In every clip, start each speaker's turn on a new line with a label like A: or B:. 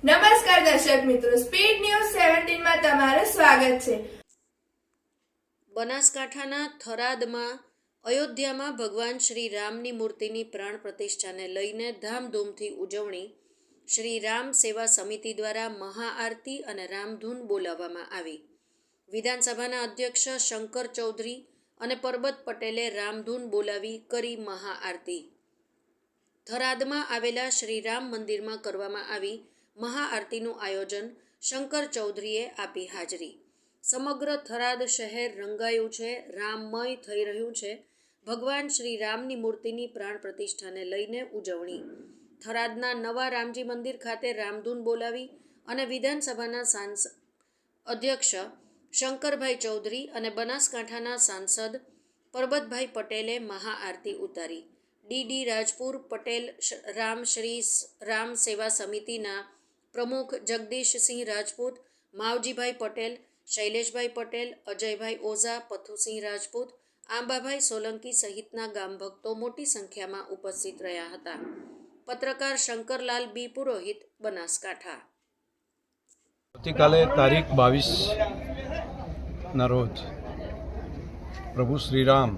A: નમસ્કાર દર્શક મિત્રો, સ્પીડ ન્યૂઝ 17 માં તમારું સ્વાગત છે।
B: બનાસકાંઠાના થરાદમાં અયોધ્યામાં ભગવાન શ્રી રામની મૂર્તિની પ્રાણ પ્રતિષ્ઠાને લઈને ધામધૂમથી ઉજવણી। શ્રી રામ સેવા સમિતિ દ્વારા મહાઆરતી અને રામધૂન બોલાવવામાં આવી। વિધાનસભાના અધ્યક્ષ શંકર ચૌધરી અને પરબત પટેલે રામધૂન બોલાવી કરી મહાઆરતી। થરાદમાં આવેલા શ્રી રામ મંદિરમાં કરવામાં આવી મહાઆરતીનું આયોજન શંકર ચૌધરીએ આપી હાજરી। સમગ્ર થરાદ શહેર રંગાયું છે, રામમય થઈ રહ્યું છે। ભગવાન શ્રી રામની મૂર્તિની પ્રાણ પ્રતિષ્ઠાને લઈને ઉજવણી। થરાદના નવા રામજી મંદિર ખાતે રામધૂન બોલાવી અને વિધાનસભાના અધ્યક્ષ શંકરભાઈ ચૌધરી અને બનાસકાંઠાના સાંસદ પરબતભાઈ પટેલે મહાઆરતી ઉતારી। ડી રાજપુર પટેલ, શ્રી રામ સેવા સમિતિના પ્રમુખ જગદીશસિંહ રાજપૂત, માવજીભાઈ પટેલ, શૈલેષભાઈ પટેલ, અજયભાઈ ઓઝા, પથુસિંહ રાજપૂત, આંબાભાઈ સોલંકી સહિતના ગામ ભક્તો મોટી સંખ્યામાં ઉપસ્થિત રહ્યા હતા। પત્રકાર શંકરલાલ બી પુરોહિત, બનાસકાંઠા।
C: આવતીકાલે તારીખ 22ના રોજ પ્રભુ શ્રીરામ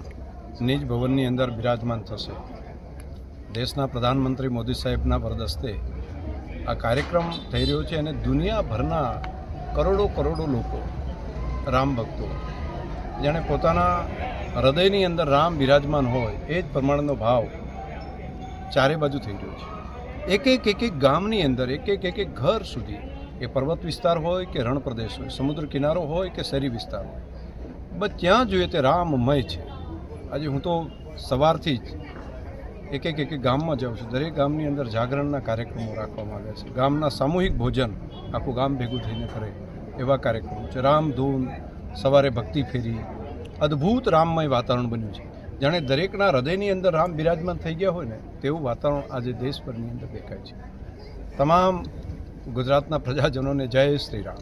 C: નિજ ભવનની અંદર બિરાજમાન થશે। દેશના પ્રધાનમંત્રી મોદી સાહેબના વરદસ્તે આ કાર્યક્રમ થઈ રહ્યો છે અને દુનિયાભરના કરોડો લોકો, રામ ભક્તો, જાણે પોતાના હૃદયની અંદર રામ બિરાજમાન હોય એ જ પ્રમાણનો ભાવ ચારે બાજુ થઈ રહ્યો છે। એક ગામની અંદર એક ઘર સુધી, એ પર્વત વિસ્તાર હોય કે રણ પ્રદેશ હોય, સમુદ્ર કિનારો હોય કે શહેરી વિસ્તાર હોય, બસ જ્યાં જોઈએ તે રામમય છે। આજે હું તો સવારથી જ એક ગામમાં જાઉં છું। દરેક ગામની અંદર જાગરણના કાર્યક્રમો રાખવામાં આવ્યા છે। ગામના સામૂહિક ભોજન આખું ગામ ભેગું થઈને કરે એવા કાર્યક્રમો છે। રામધૂન, સવારે ભક્તિ ફેરી, અદ્ભુત રામમય વાતાવરણ બન્યું છે। જાણે દરેકના હૃદયની અંદર રામ બિરાજમાન થઈ ગયા હોય ને તેવું વાતાવરણ આજે દેશભરની અંદર દેખાય છે। તમામ ગુજરાતના પ્રજાજનોને જય શ્રી રામ।